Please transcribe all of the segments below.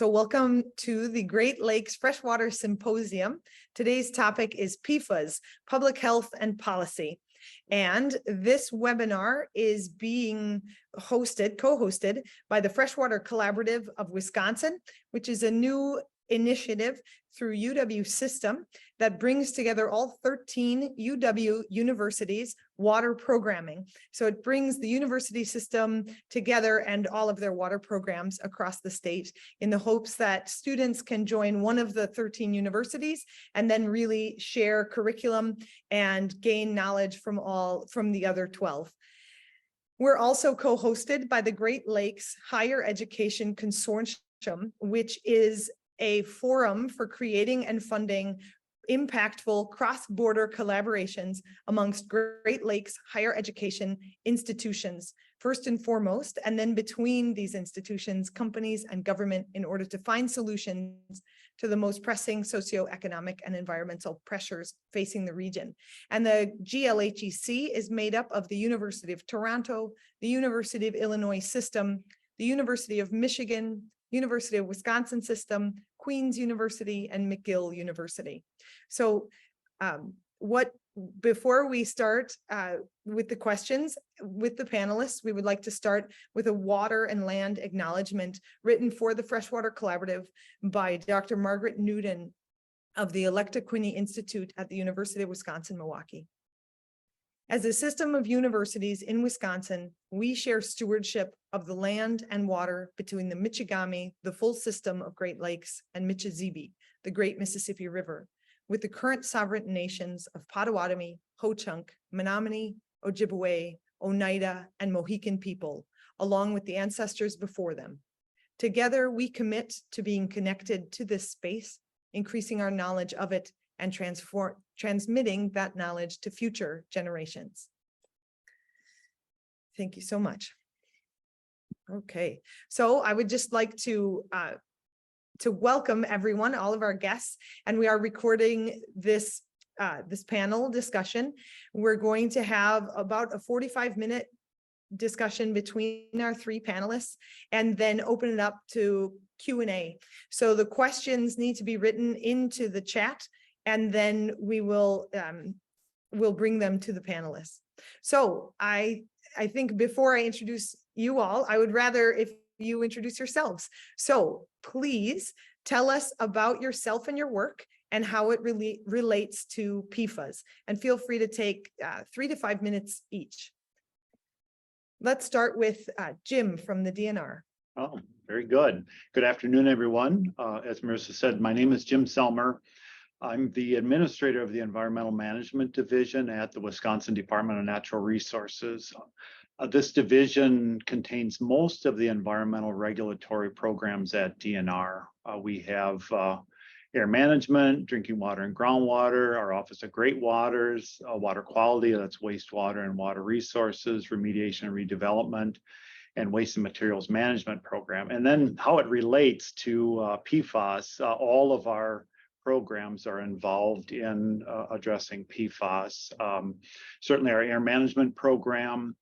So welcome to the Great Lakes Freshwater Symposium. Today's topic is PFAS, Public Health and Policy. And this webinar is being co-hosted by the Freshwater Collaborative of Wisconsin, which is a new initiative through UW System that brings together all 13 UW universities water programming. So it brings the university system together and all of their water programs across the state in the hopes that students can join one of the 13 universities and then really share curriculum and gain knowledge from the other 12. We're also co-hosted by the Great Lakes Higher Education Consortium, which is a forum for creating and funding impactful cross-border collaborations amongst Great Lakes higher education institutions, first and foremost, and then between these institutions, companies, and government in order to find solutions to the most pressing socioeconomic and environmental pressures facing the region. And the GLHEC is made up of the University of Toronto, the University of Illinois System, the University of Michigan, University of Wisconsin System, Queen's University, and McGill University. So before we start with the questions with the panelists, we would like to start with a water and land acknowledgement written for the Freshwater Collaborative by Dr. Margaret Newton of the Electa Quinney Institute at the University of Wisconsin-Milwaukee. As a system of universities in Wisconsin, we share stewardship of the land and water between the Michigami, the full system of Great Lakes, and Michizzibi, the Great Mississippi River, with the current sovereign nations of Potawatomi, Ho-Chunk, Menominee, Ojibwe, Oneida, and Mohican people, along with the ancestors before them. Together, we commit to being connected to this space, increasing our knowledge of it, and transmitting that knowledge to future generations. Thank you so much. Okay, so I would just like to welcome everyone, all of our guests, and we are recording this panel discussion. We're going to have about a 45-minute discussion between our three panelists and then open it up to Q&A. So the questions need to be written into the chat, and then we will we'll bring them to the panelists. So I think before I introduce you all, I would rather if you introduce yourselves. So please tell us about yourself and your work and how it really relates to PFAS, and feel free to take 3 to 5 minutes each. Let's start with Jim from the DNR. Oh, very good. Good afternoon, everyone. As Marissa said, my name is Jim Zellmer. I'm the administrator of the Environmental Management Division at the Wisconsin Department of Natural Resources. This division contains most of the environmental regulatory programs at DNR. We have air management, drinking water and groundwater, our Office of Great Waters, water quality, that's wastewater and water resources, remediation and redevelopment, and waste and materials management program. And then how it relates to PFAS, all of our programs are involved in addressing PFAS. Certainly our air management program,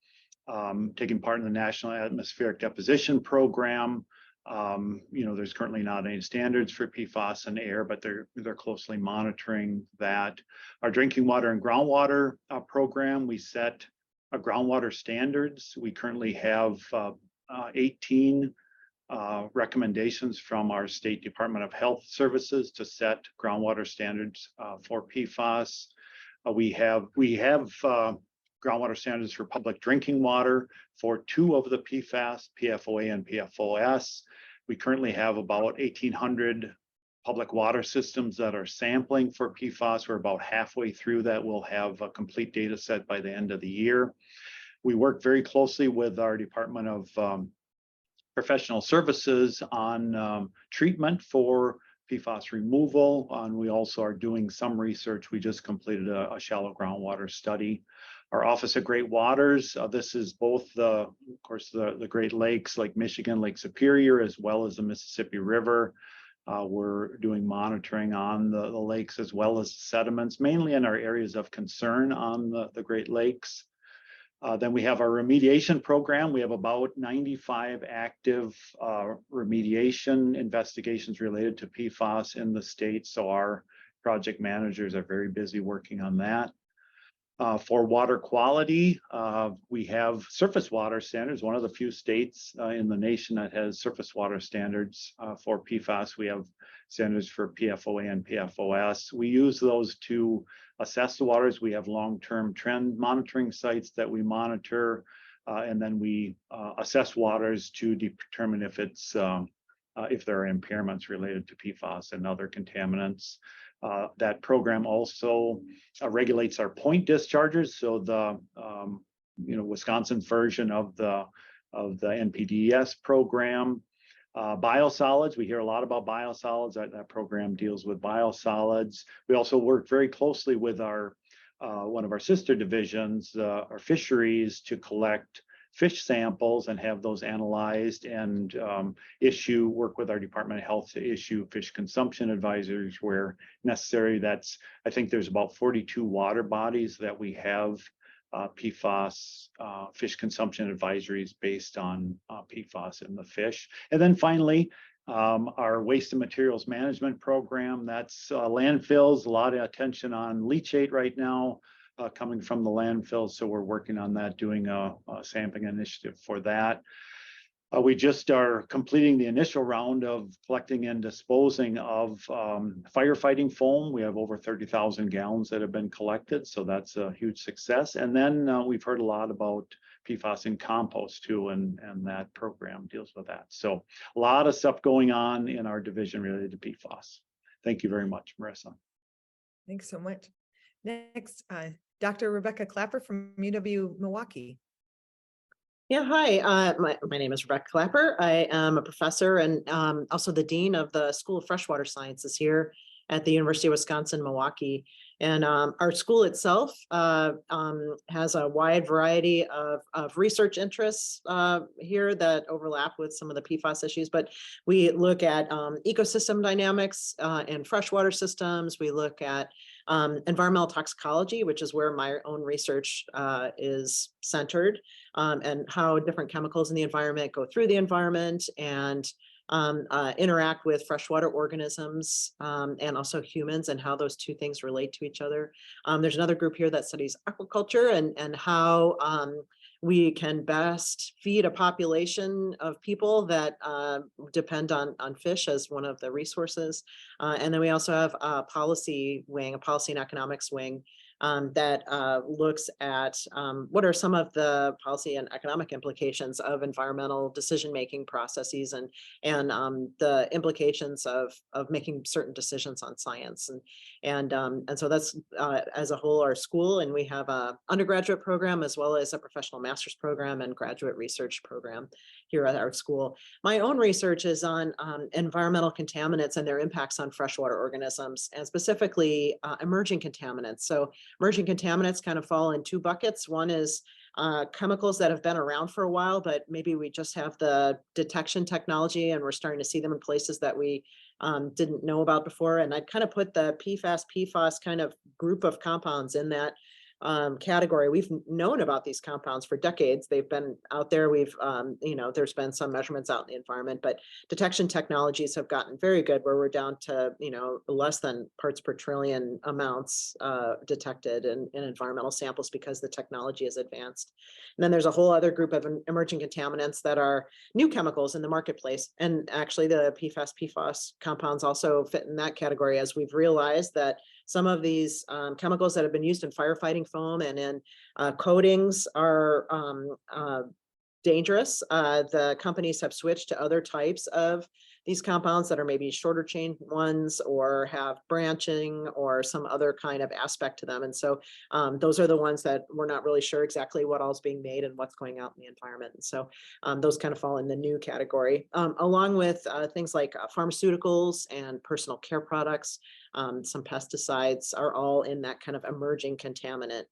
taking part in the National Atmospheric Deposition Program. There's currently not any standards for PFAS in air, but they're closely monitoring that. Our drinking water and groundwater program, we set groundwater standards. We currently have 18 recommendations from our State Department of Health Services to set groundwater standards for PFAS. We have groundwater standards for public drinking water for 2 of the PFAS, PFOA and PFOS. We currently have about 1,800 public water systems that are sampling for PFAS. We're about halfway through that. We'll have a complete data set by the end of the year. We work very closely with our Department of Professional Services on treatment for PFAS removal. And we also are doing some research. We just completed a shallow groundwater study. Our Office of Great Waters, this is both the Great Lakes, Lake Michigan, Lake Superior, as well as the Mississippi River. We're doing monitoring on the lakes as well as sediments, mainly in our areas of concern on the Great Lakes. Then we have our remediation program. We have about 95 active remediation investigations related to PFAS in the state. So our project managers are very busy working on that. For water quality, we have surface water standards, one of the few states in the nation that has surface water standards for PFAS. We have standards for PFOA and PFOS. We use those to assess the waters. We have long-term trend monitoring sites that we monitor, and then we assess waters to determine if there are impairments related to PFAS and other contaminants. That program also regulates our point discharges. So the Wisconsin's version of the NPDES program. Biosolids, we hear a lot about biosolids. That program deals with biosolids. We also work very closely with our one of our sister divisions, our fisheries, to collect fish samples and have those analyzed and work with our Department of Health to issue fish consumption advisories where necessary. I think there's about 42 water bodies that we have PFAS fish consumption advisories based on PFAS in the fish. And then finally, our waste and materials management program, that's landfills, a lot of attention on leachate right now coming from the landfills. So we're working on that, doing a sampling initiative for that. We just are completing the initial round of collecting and disposing of firefighting foam. We have over 30,000 gallons that have been collected, so that's a huge success. And then we've heard a lot about PFAS in compost too, and that program deals with that. So a lot of stuff going on in our division related to PFAS. Thank you very much, Marissa. Thanks so much. Next, Dr. Rebecca Klaper from UW-Milwaukee. Yeah, hi. My name is Rebecca Klaper. I am a professor and also the dean of the School of Freshwater Sciences here at the University of Wisconsin-Milwaukee. And our school itself has a wide variety of research interests here that overlap with some of the PFAS issues. But we look at ecosystem dynamics and freshwater systems. We look at environmental toxicology, which is where my own research is centered, and how different chemicals in the environment go through the environment and interact with freshwater organisms and also humans, and how those two things relate to each other. There's another group here that studies aquaculture and how we can best feed a population of people that depend on fish as one of the resources. And then we also have a policy wing, a policy and economics wing, that looks at what are some of the policy and economic implications of environmental decision-making processes and the implications of making certain decisions on science. And so that's as a whole our school, and we have a undergraduate program as well as a professional master's program and graduate research program here at our school. My own research is on environmental contaminants and their impacts on freshwater organisms, and specifically emerging contaminants. So emerging contaminants kind of fall in two buckets. One is chemicals that have been around for a while, but maybe we just have the detection technology and we're starting to see them in places that we didn't know about before. And I'd kind of put the PFAS kind of group of compounds in that category. We've known about these compounds for decades. They've been out there. We've, there's been some measurements out in the environment, but detection technologies have gotten very good where we're down to, less than parts per trillion amounts detected in environmental samples because the technology is advanced. And then there's a whole other group of emerging contaminants that are new chemicals in the marketplace. And actually the PFAS compounds also fit in that category, as we've realized that some of these chemicals that have been used in firefighting foam and in coatings are dangerous. The companies have switched to other types of these compounds that are maybe shorter chain ones or have branching or some other kind of aspect to them. And so those are the ones that we're not really sure exactly what all is being made and what's going out in the environment. And so those kind of fall in the new category, along with things like pharmaceuticals and personal care products. Some pesticides are all in that kind of emerging contaminant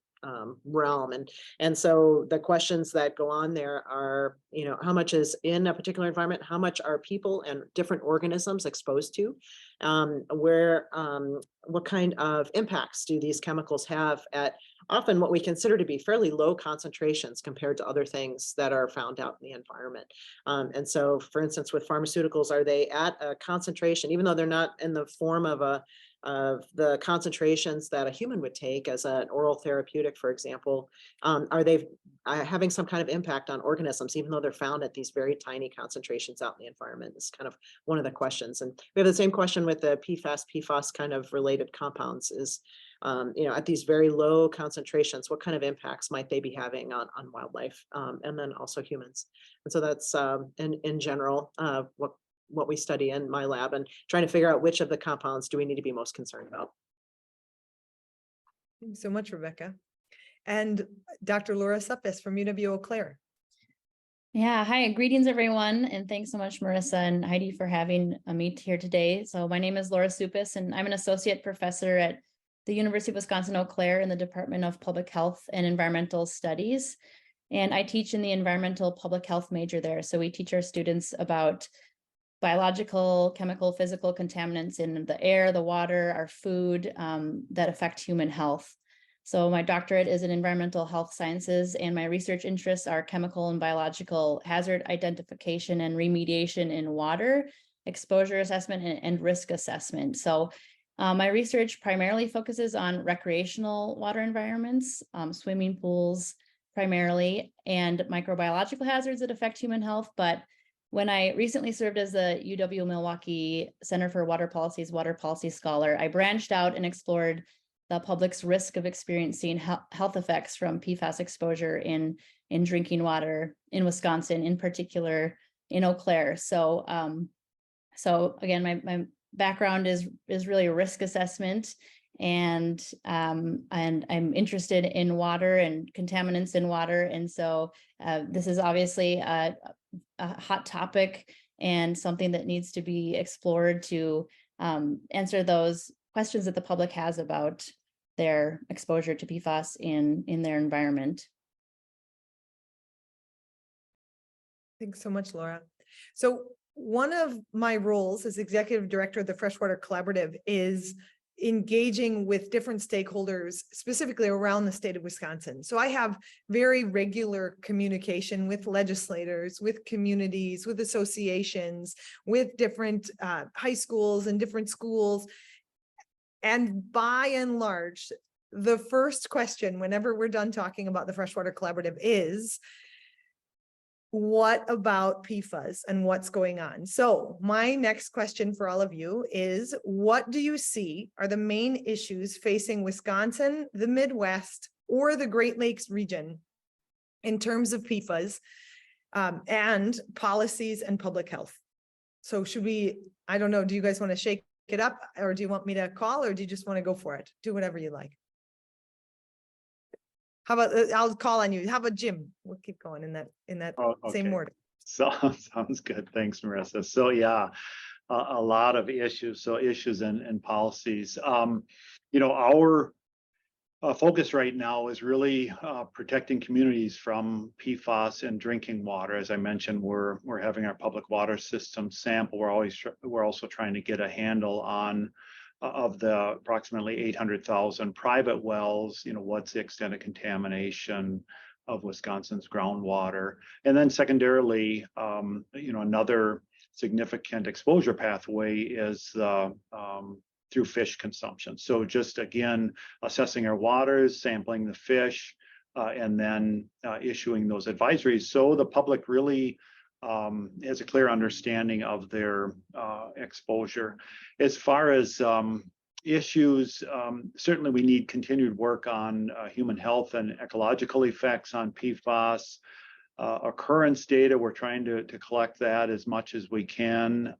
realm. And so the questions that go on there are, how much is in a particular environment? How much are people and different organisms exposed to? What kind of impacts do these chemicals have at often what we consider to be fairly low concentrations compared to other things that are found out in the environment? And so, for instance, with pharmaceuticals, are they at a concentration, even though they're not in the form of the concentrations that a human would take as an oral therapeutic, for example, are they having some kind of impact on organisms, even though they're found at these very tiny concentrations out in the environment? Is kind of one of the questions. And we have the same question with the PFAS kind of related compounds is, at these very low concentrations, what kind of impacts might they be having on wildlife, and then also humans? And so that's in general what we study in my lab, and trying to figure out which of the compounds do we need to be most concerned about. Thank you so much, Rebecca. And Dr. Laura Suppes from UW-Eau Claire. Yeah, hi, greetings everyone, and thanks so much, Marissa and Heidi, for having me here today. So my name is Laura Suppes, and I'm an associate professor at the University of Wisconsin-Eau Claire in the Department of Public Health and Environmental Studies. And I teach in the environmental public health major there. So we teach our students about biological, chemical, physical contaminants in the air, the water, our food that affect human health. So my doctorate is in environmental health sciences, and my research interests are chemical and biological hazard identification and remediation in water, exposure assessment, and risk assessment. So my research primarily focuses on recreational water environments, swimming pools primarily, and microbiological hazards that affect human health. But when I recently served as the UW-Milwaukee Center for Water Policy's Water Policy Scholar, I branched out and explored the public's risk of experiencing health effects from PFAS exposure in drinking water in Wisconsin, in particular in Eau Claire. So, again, my background is really risk assessment, and I'm interested in water and contaminants in water, and so this is obviously a hot topic and something that needs to be explored to answer those questions that the public has about their exposure to PFAS in their environment. Thanks so much, Laura. So one of my roles as executive director of the Freshwater Collaborative is engaging with different stakeholders, specifically around the state of Wisconsin. So I have very regular communication with legislators, with communities, with associations, with different high schools and different schools. And by and large, the first question whenever we're done talking about the Freshwater Collaborative is, what about PFAS and what's going on? So my next question for all of you is, what do you see are the main issues facing Wisconsin, the Midwest, or the Great Lakes region in terms of PFAS and policies and public health? So should we, I don't know, do you guys want to shake it up, or do you want me to call, or do you just want to go for it? Do whatever you like. How about I'll call on you. How about Jim? We'll keep going in that same order. So sounds good. Thanks, Marissa. So yeah, a lot of issues. So issues and policies. Our focus right now is really protecting communities from PFAS in drinking water. As I mentioned, we're having our public water system sample. We're also trying to get a handle on of the approximately 800,000 private wells, what's the extent of contamination of Wisconsin's groundwater. And then secondarily, another significant exposure pathway is through fish consumption. So just again, assessing our waters, sampling the fish, and then issuing those advisories. So the public really has a clear understanding of their exposure. As far as issues, certainly we need continued work on human health and ecological effects on PFAS. Occurrence data, we're trying to collect that as much as we can.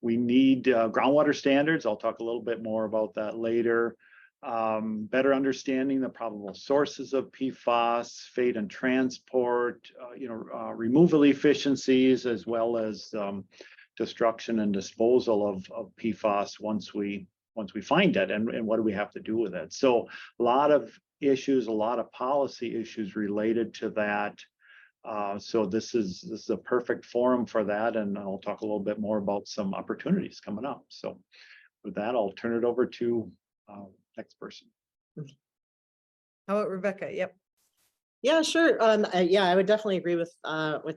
We need groundwater standards. I'll talk a little bit more about that later. Better understanding the probable sources of PFAS, fate and transport, removal efficiencies, as well as destruction and disposal of PFAS once we find it, and what do we have to do with it. So a lot of issues, a lot of policy issues related to that. So this is a perfect forum for that, and I'll talk a little bit more about some opportunities coming up. So with that, I'll turn it over to next person. How about Rebecca? Yep. Yeah, sure. Yeah, I would definitely agree with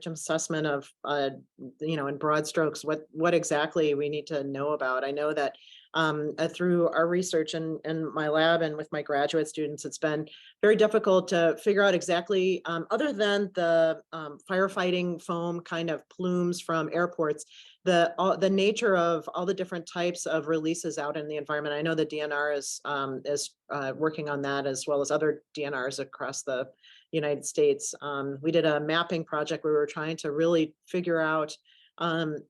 Jim's assessment of, in broad strokes, what exactly we need to know about. I know that through our research in my lab and with my graduate students, it's been very difficult to figure out exactly, other than the firefighting foam kind of plumes from airports, the nature of all the different types of releases out in the environment. I know the DNR is working on that, as well as other DNRs across the United States. We did a mapping project where we were trying to really figure out,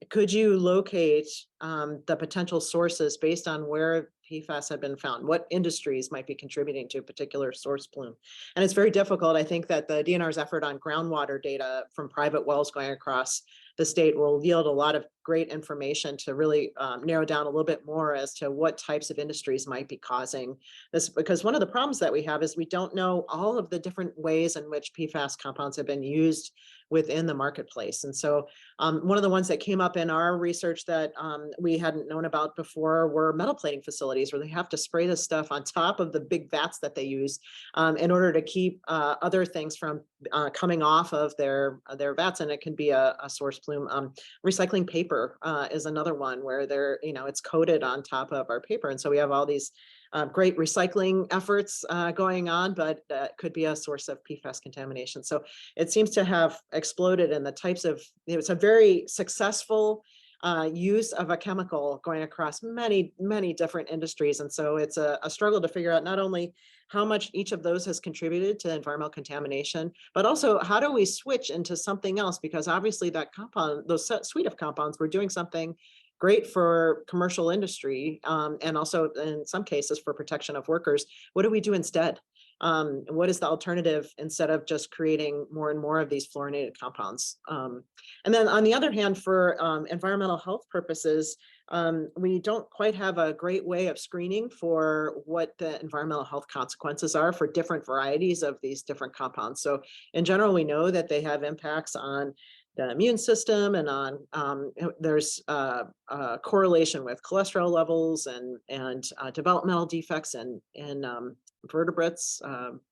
could you locate the potential sources based on where PFAS had been found? What industries might be contributing to a particular source plume? And it's very difficult. I think that the DNR's effort on groundwater data from private wells going across the state will yield a lot of great information to really narrow down a little bit more as to what types of industries might be causing this. Because one of the problems that we have is we don't know all of the different ways in which PFAS compounds have been used within the marketplace. And so one of the ones that came up in our research that we hadn't known about before were metal plating facilities, where they have to spray this stuff on top of the big vats that they use in order to keep other things from coming off of their vats. And it can be a source plume. Recycling paper is another one where it's coated on top of our paper. And so we have all these great recycling efforts going on, but could be a source of PFAS contamination. So it seems to have exploded in the types of, it's a very successful use of a chemical going across many, many different industries. And so it's a struggle to figure out not only how much each of those has contributed to environmental contamination, but also how do we switch into something else? Because obviously that compound, those suite of compounds were doing something great for commercial industry, and also in some cases for protection of workers. What do we do instead? What is the alternative instead of just creating more and more of these fluorinated compounds? And then on the other hand, for environmental health purposes, we don't quite have a great way of screening for what the environmental health consequences are for different varieties of these different compounds. So in general, we know that they have impacts on the immune system, and on there's a correlation with cholesterol levels and developmental defects in vertebrates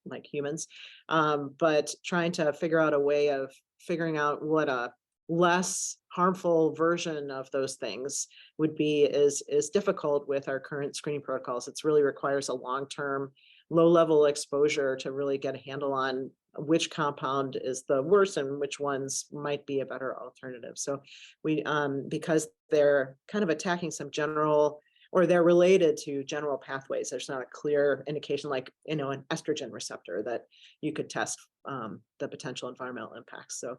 like humans, but trying to figure out a way of figuring out what a less harmful version of those things would be is difficult with our current screening protocols. It really requires a long-term, low-level exposure to really get a handle on which compound is the worst and which ones might be a better alternative. So we, because they're kind of attacking some general, or they're related to general pathways, there's not a clear indication like, an estrogen receptor that you could test the potential environmental impacts. So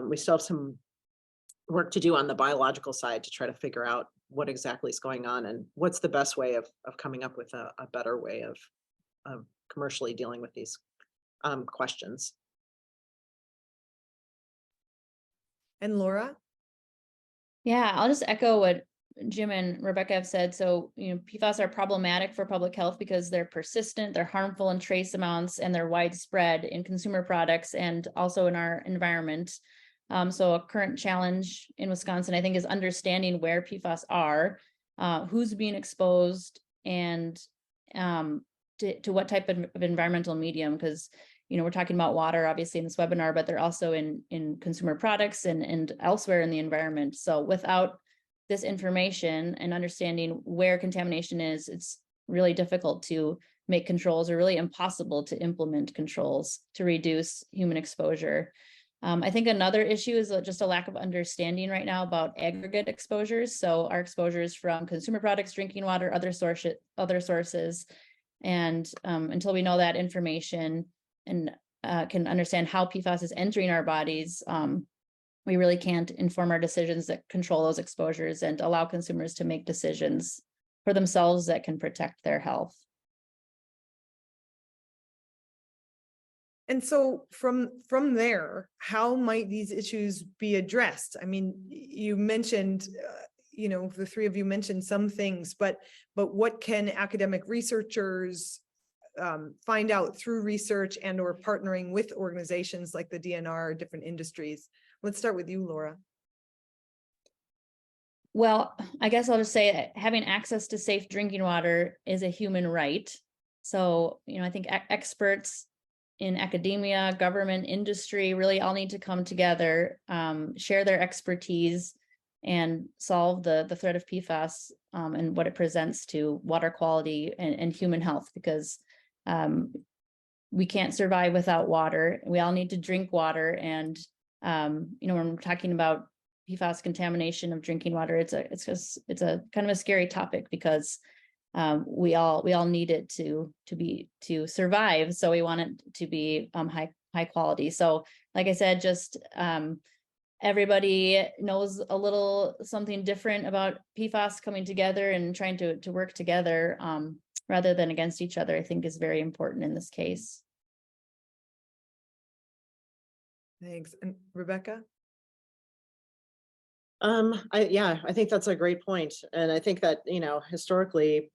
we still have some work to do on the biological side to try to figure out what exactly is going on and what's the best way of coming up with a better way of commercially dealing with these questions. And Laura? Yeah, I'll just echo what Jim and Rebecca have said. So, PFAS are problematic for public health because they're persistent, they're harmful in trace amounts, and they're widespread in consumer products and also in our environment. So a current challenge in Wisconsin, I think, is understanding where PFAS are, who's being exposed, and to what type of environmental medium, because we're talking about water obviously in this webinar, but they're also in consumer products and elsewhere in the environment. So without this information and understanding where contamination is, it's really difficult to make controls, or really impossible to implement controls to reduce human exposure. I think another issue is just a lack of understanding right now about aggregate exposures. So our exposures from consumer products, drinking water, other sources. And until we know that information and can understand how PFAS is entering our bodies, we really can't inform our decisions that control those exposures and allow consumers to make decisions for themselves that can protect their health. And so from there, how might these issues be addressed? I mean, you mentioned, the three of you mentioned some things, but what can academic researchers find out through research and or partnering with organizations like the DNR, different industries? Let's start with you, Laura. Well, I guess I'll just say having access to safe drinking water is a human right. So, I think experts in academia, government, industry really all need to come together, share their expertise, and solve the threat of PFAS and what it presents to water quality and human health, because we can't survive without water. We all need to drink water. And, when we're talking about PFAS contamination of drinking water, it's a kind of a scary topic, because we all need it to survive. So we want it to be high quality. So like I said, just everybody knows a little something different about PFAS coming together and trying to work together rather than against each other, I think is very important in this case. Thanks. And Rebecca? I think that's a great point. And I think that, historically,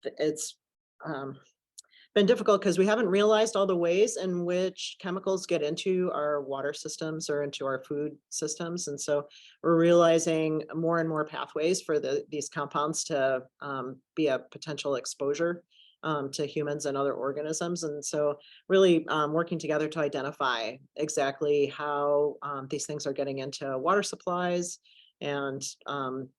it's been difficult because we haven't realized all the ways in which chemicals get into our water systems or into our food systems. And so we're realizing more and more pathways for these compounds to be a potential exposure to humans and other organisms. And so really working together to identify exactly how these things are getting into water supplies and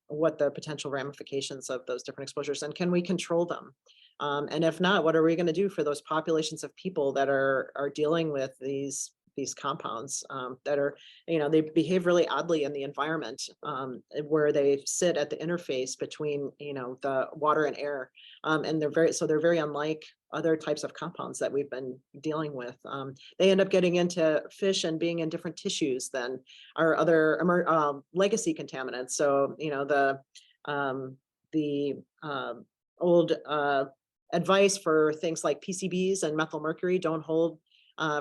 what the potential ramifications of those different exposures, and can we control them? And if not, what are we going to do for those populations of people that are dealing with these compounds that are, they behave really oddly in the environment where they sit at the interface between, the water and air. And they're very unlike other types of compounds that we've been dealing with. They end up getting into fish and being in different tissues than our other legacy contaminants. So, the old advice for things like PCBs and methyl mercury don't hold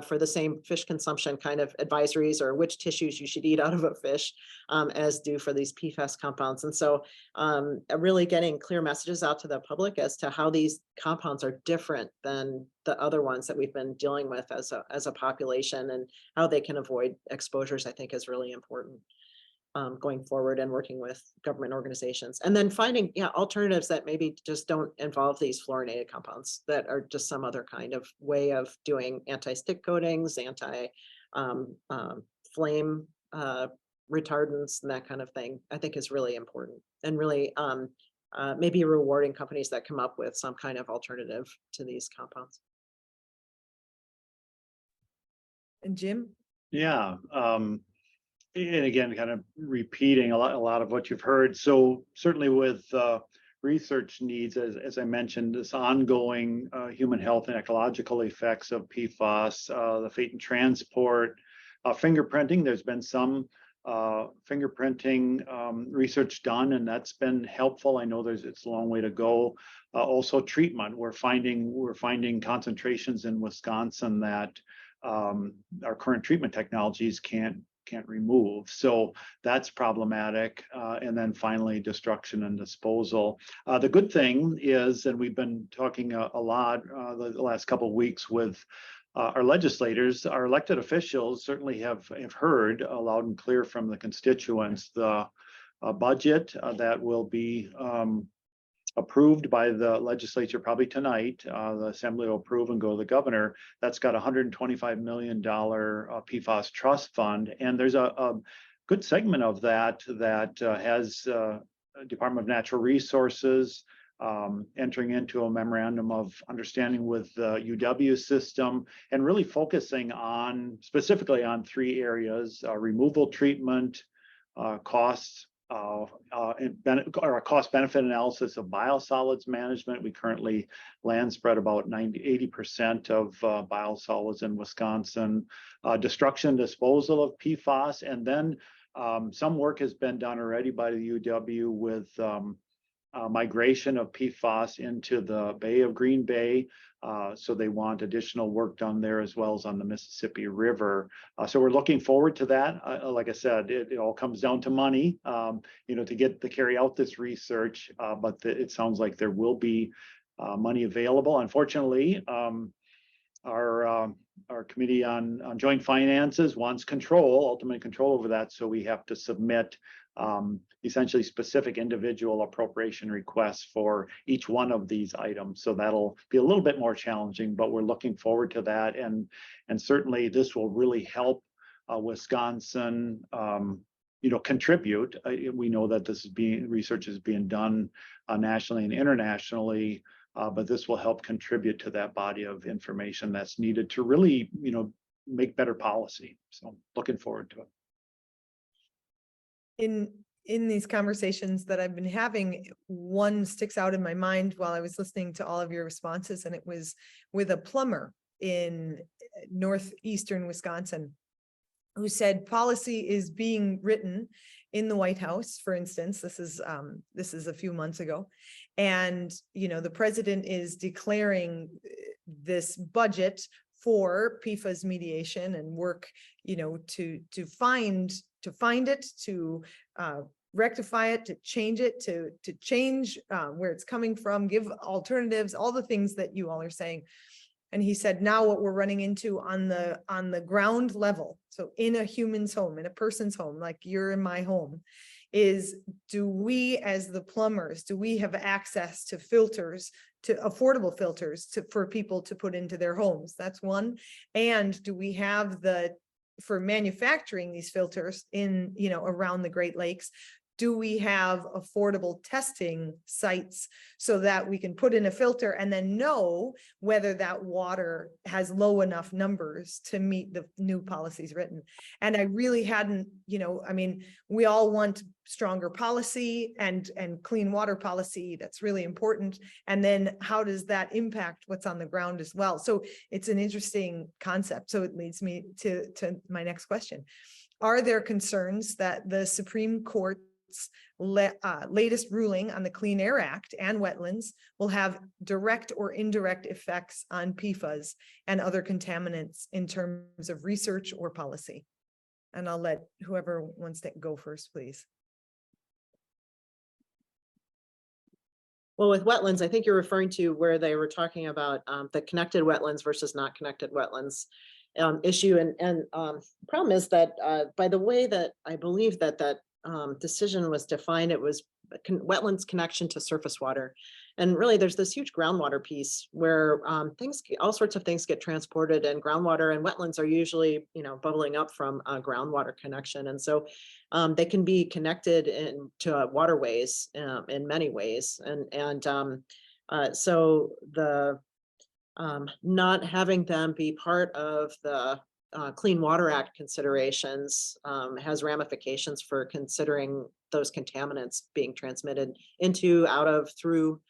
for the same fish consumption kind of advisories, or which tissues you should eat out of a fish as do for these PFAS compounds. And so really getting clear messages out to the public as to how these compounds are different than the other ones that we've been dealing with as a population, and how they can avoid exposures, I think is really important. Going forward and working with government organizations, and then finding alternatives that maybe just don't involve these fluorinated compounds, that are just some other kind of way of doing anti-stick coatings, flame retardants, and that kind of thing, I think is really important, and really maybe rewarding companies that come up with some kind of alternative to these compounds. And Jim? Yeah. And again, kind of repeating a lot of what you've heard. So certainly with research needs, as I mentioned, this ongoing human health and ecological effects of PFAS, the fate and transport, fingerprinting. There's been some fingerprinting research done, and that's been helpful. I know it's a long way to go. Also treatment. We're finding concentrations in Wisconsin that our current treatment technologies can't remove. So that's problematic. And then finally, destruction and disposal. The good thing is, and we've been talking a lot the last couple of weeks with our legislators, our elected officials certainly have heard loud and clear from the constituents the budget that will be approved by the legislature probably tonight. The assembly will approve and go to the governor. That's got $125 million PFAS trust fund. And there's a good segment of that has Department of Natural Resources entering into a memorandum of understanding with the UW system, and really focusing specifically on three areas: removal, treatment, costs, or a cost-benefit analysis of biosolids management. We currently land spread about 80% of biosolids in Wisconsin. Destruction, disposal of PFAS, and then some work has been done already by the UW with migration of PFAS into the Bay of Green Bay. So they want additional work done there, as well as on the Mississippi River. So we're looking forward to that. Like I said, it all comes down to money, to carry out this research. But it sounds like there will be money available. Unfortunately, our committee on joint finances wants ultimate control over that. So we have to submit essentially specific individual appropriation requests for each one of these items. So that'll be a little bit more challenging, but we're looking forward to that. And certainly this will really help Wisconsin, contribute. We know that research is being done nationally and internationally. But this will help contribute to that body of information that's needed to really, make better policy. So looking forward to it. In these conversations that I've been having, one sticks out in my mind while I was listening to all of your responses, and it was with a plumber in northeastern Wisconsin who said policy is being written in the White House, for instance. This is a few months ago. And, the president is declaring this budget for PFAS mediation and work, to find it, to rectify it, to change it, to change where it's coming from, give alternatives, all the things that you all are saying. And he said, now what we're running into on the ground level, so in a human's home, in a person's home, like you're in my home, is do we as the plumbers, do we have access to filters, to affordable filters for people to put into their homes? That's one. And do we have for manufacturing these filters in, around the Great Lakes, do we have affordable testing sites so that we can put in a filter and then know whether that water has low enough numbers to meet the new policies written? And I really hadn't, we all want stronger policy and clean water policy. That's really important. And then how does that impact what's on the ground as well? So it's an interesting concept. So it leads me to my next question. Are there concerns that the Supreme Court's latest ruling on the Clean Air Act and wetlands will have direct or indirect effects on PFAS and other contaminants in terms of research or policy? And I'll let whoever wants to go first, please. Well, with wetlands, I think you're referring to where they were talking about the connected wetlands versus not connected wetlands issue. And the problem is that by the way that I believe that decision was defined, it was wetlands connection to surface water. And really there's this huge groundwater piece where all sorts of things get transported, and groundwater and wetlands are usually, bubbling up from a groundwater connection. And so they can be connected to waterways in many ways. So the not having them be part of the Clean Water Act considerations has ramifications for considering those contaminants being transmitted into, out of, through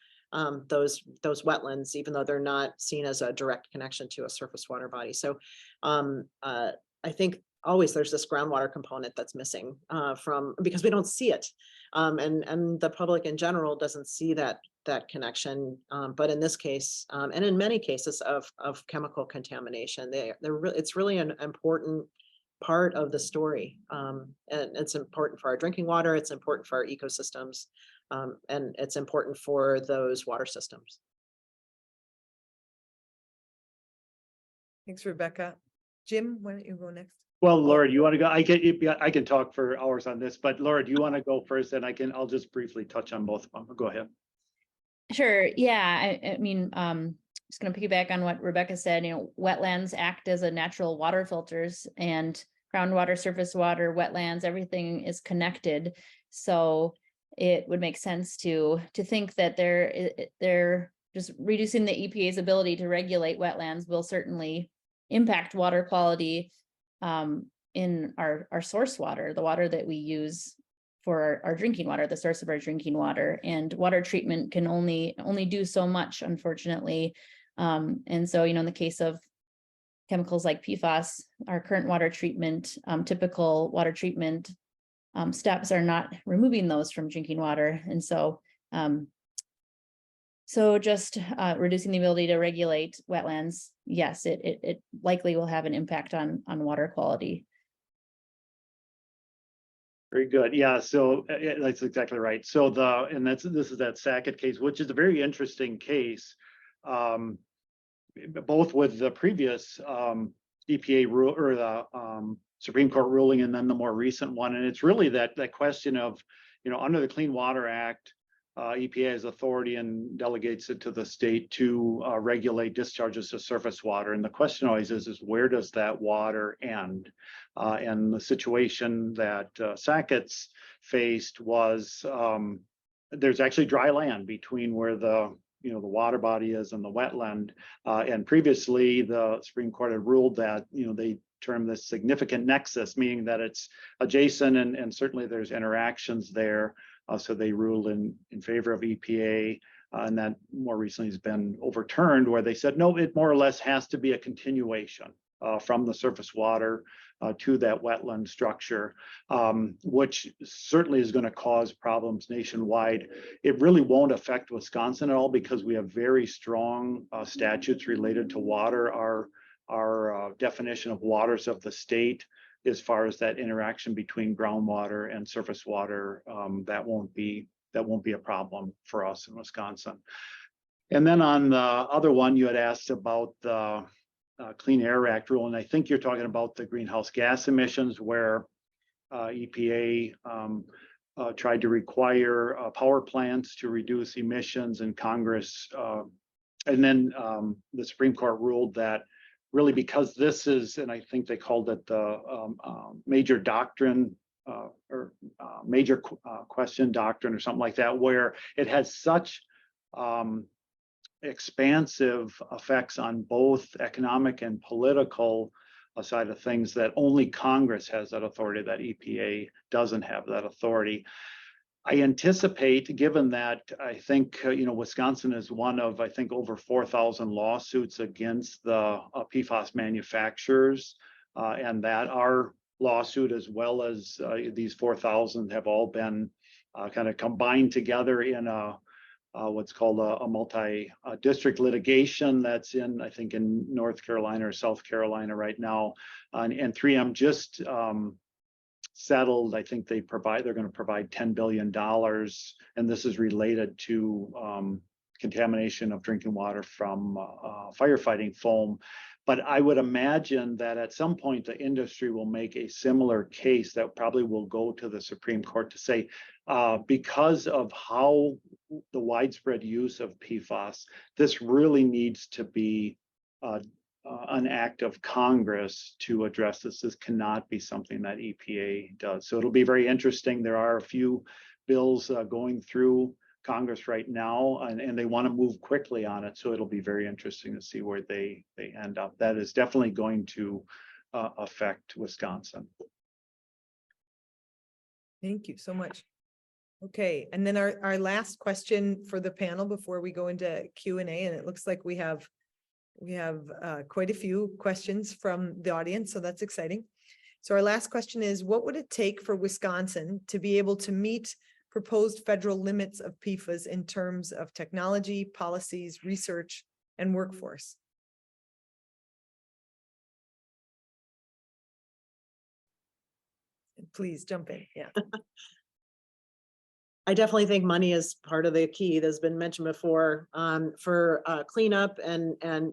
those wetlands, even though they're not seen as a direct connection to a surface water body. So I think always there's this groundwater component that's missing because we don't see it. And the public in general doesn't see that connection. But in this case, and in many cases of chemical contamination, it's really an important part of the story. And it's important for our drinking water, it's important for our ecosystems, and it's important for those water systems. Thanks, Rebecca. Jim, why don't you go next? Well, Laura, do you want to go? I can talk for hours on this, but Laura, do you want to go first? And I'll just briefly touch on both of them. Go ahead. Sure. Yeah. I mean, just going to piggyback on what Rebecca said. Wetlands act as a natural water filters, and groundwater, surface water, wetlands, everything is connected. So it would make sense to think that they're just reducing the EPA's ability to regulate wetlands will certainly impact water quality in our source water, the water that we use for our drinking water, the source of our drinking water. And water treatment can only do so much, unfortunately. And so, in the case of chemicals like PFAS, our current water treatment, typical water treatment steps are not removing those from drinking water. And so, just reducing the ability to regulate wetlands, yes, it likely will have an impact on water quality. Very good. Yeah, so that's exactly right. So this is that Sackett case, which is a very interesting case, both with the previous EPA rule or the Supreme Court ruling, and then the more recent one. And it's really that question of, under the Clean Water Act, EPA has authority and delegates it to the state to regulate discharges to surface water. And the question always is where does that water end? And the situation that Sackett's faced was there's actually dry land between where the water body is and the wetland. And previously, the Supreme Court had ruled that they term this significant nexus, meaning that it's adjacent and certainly there's interactions there. So they ruled in favor of EPA, and that more recently has been overturned, where they said, no, it more or less has to be a continuation from the surface water to that wetland structure, which certainly is going to cause problems nationwide. It really won't affect Wisconsin at all because we have very strong statutes related to water. Our definition of waters of the state, as far as that interaction between groundwater and surface water, that won't be a problem for us in Wisconsin. And then on the other one, you had asked about the Clean Air Act rule, and I think you're talking about the greenhouse gas emissions, where EPA tried to require power plants to reduce emissions, and Congress, and then the Supreme Court ruled that really, because this is, and I think they called it the major doctrine or major question doctrine or something like that, where it has such expansive effects on both economic and political side of things that only Congress has that authority, that EPA doesn't have that authority. I anticipate, given that I think, Wisconsin is one of, I think, over 4,000 lawsuits against the PFAS manufacturers, and that our lawsuit, as well as these 4,000, have all been kind of combined together in what's called a multi-district litigation that's in, I think, in North Carolina or South Carolina right now. And 3M just settled. I think they're going to provide $10 billion, and this is related to contamination of drinking water from firefighting foam. But I would imagine that at some point the industry will make a similar case that probably will go to the Supreme Court to say, because of how the widespread use of PFAS, this really needs to be an act of Congress to address this. This cannot be something that EPA does. So it'll be very interesting. There are a few bills going through Congress right now, and they want to move quickly on it. So it'll be very interesting to see where they end up. That is definitely going to affect Wisconsin. Thank you so much. Okay, and then our last question for the panel before we go into Q&A, and it looks like we have quite a few questions from the audience, so that's exciting. So our last question is, what would it take for Wisconsin to be able to meet proposed federal limits of PFAS in terms of technology, policies, research, and workforce? Please jump in. Yeah. I definitely think money is part of the key that's been mentioned before, for cleanup and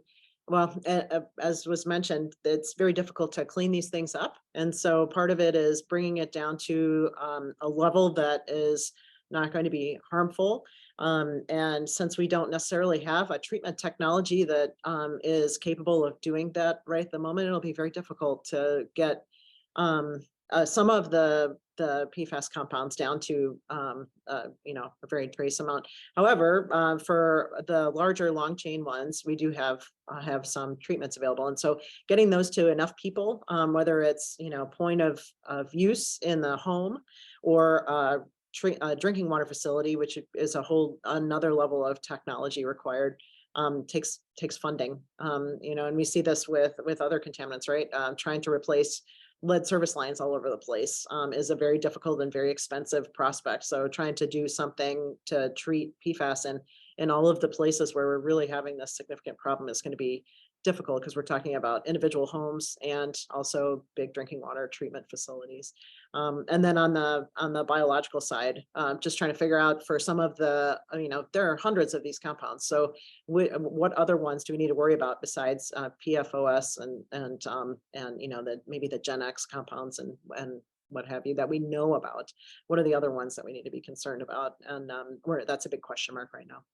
well, as was mentioned, it's very difficult to clean these things up. And so part of it is bringing it down to a level that is not going to be harmful. And since we don't necessarily have a treatment technology that is capable of doing that right at the moment, it'll be very difficult to get some of the PFAS compounds down to a very trace amount. However, for the larger long chain ones, we do have some treatments available, and so getting those to enough people, whether it's point of use in the home or a drinking water facility, which is a whole another level of technology required, takes funding. And we see this with other contaminants, right? Trying to replace lead service lines all over the place is a very difficult and very expensive prospect. So trying to do something to treat PFAS in all of the places where we're really having this significant problem is going to be difficult because we're talking about individual homes and also big drinking water treatment facilities. And then on the biological side, just trying to figure out for some of the, there are hundreds of these compounds. So what other ones do we need to worry about besides PFOS and maybe the Gen X compounds and what have you that we know about? What are the other ones that we need to be concerned about? And that's a big question mark right now.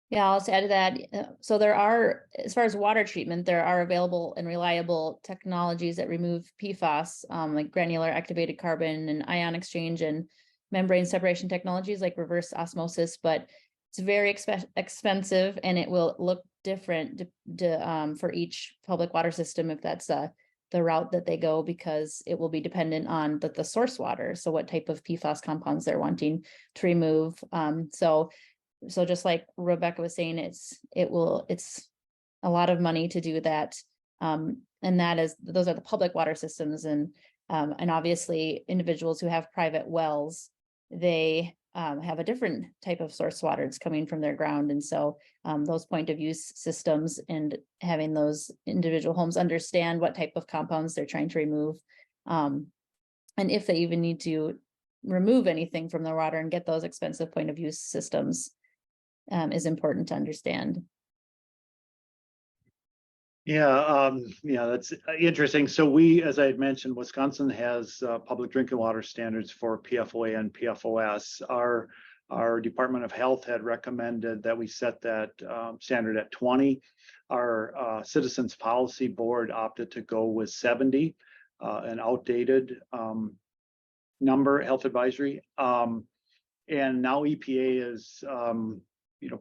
Yeah, I'll just add to that. So there are, as far as water treatment, there are available and reliable technologies that remove PFAS, like granular activated carbon and ion exchange and membrane separation technologies like reverse osmosis, but it's very expensive and it will look different for each public water system if that's the route that they go, because it will be dependent on the source water. So what type of PFAS compounds they're wanting to remove. So just like Rebecca was saying, it's a lot of money to do that. And those are the public water systems. And obviously individuals who have private wells, they have a different type of source water. It's coming from their ground. And so those point of use systems and having those individual homes understand what type of compounds they're trying to remove. And if they even need to remove anything from the water and get those expensive point of use systems is important to understand. Yeah, that's interesting. So we, as I had mentioned, Wisconsin has public drinking water standards for PFOA and PFOS. Our Department of Health had recommended that we set that standard at 20. Our Citizens Policy Board opted to go with 70, an outdated number, health advisory. And now EPA is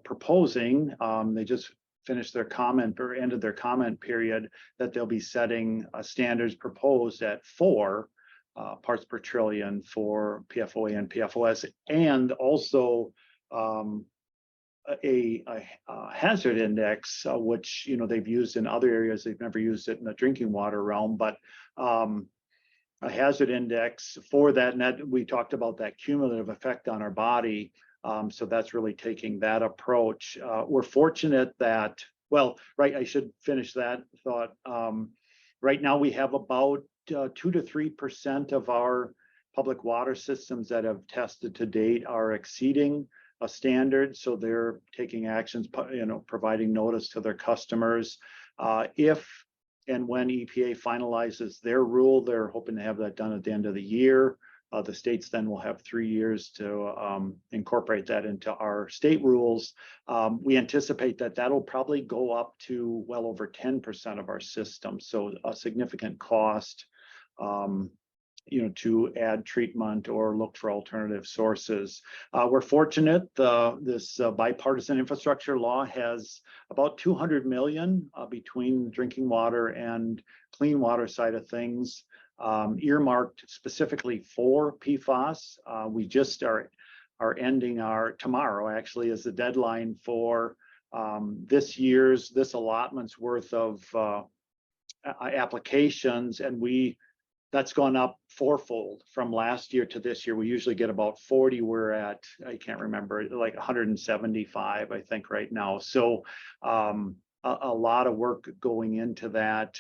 proposing, they just finished their comment or ended their comment period, that they'll be setting standards proposed at 4 parts per trillion for PFOA and PFOS, and also a hazard index, which they've used in other areas. They've never used it in the drinking water realm, but a hazard index for that. And that we talked about that cumulative effect on our body. So that's really taking that approach. We're fortunate that, I should finish that thought. Right now we have about 2 to 3% of our public water systems that have tested to date are exceeding a standard. So they're taking actions, providing notice to their customers. If and when EPA finalizes their rule, they're hoping to have that done at the end of the year. The states then will have 3 years to incorporate that into our state rules. We anticipate that that'll probably go up to well over 10% of our system. So a significant cost, to add treatment or look for alternative sources. We're fortunate this bipartisan infrastructure law has about $200 million between drinking water and clean water side of things, earmarked specifically for PFAS. We just are ending tomorrow actually is the deadline for this allotment's worth of applications, and that's gone up 4-fold from last year to this year. We usually get about 40. We're at, I can't remember, like 175, I think, right now. So a lot of work going into that.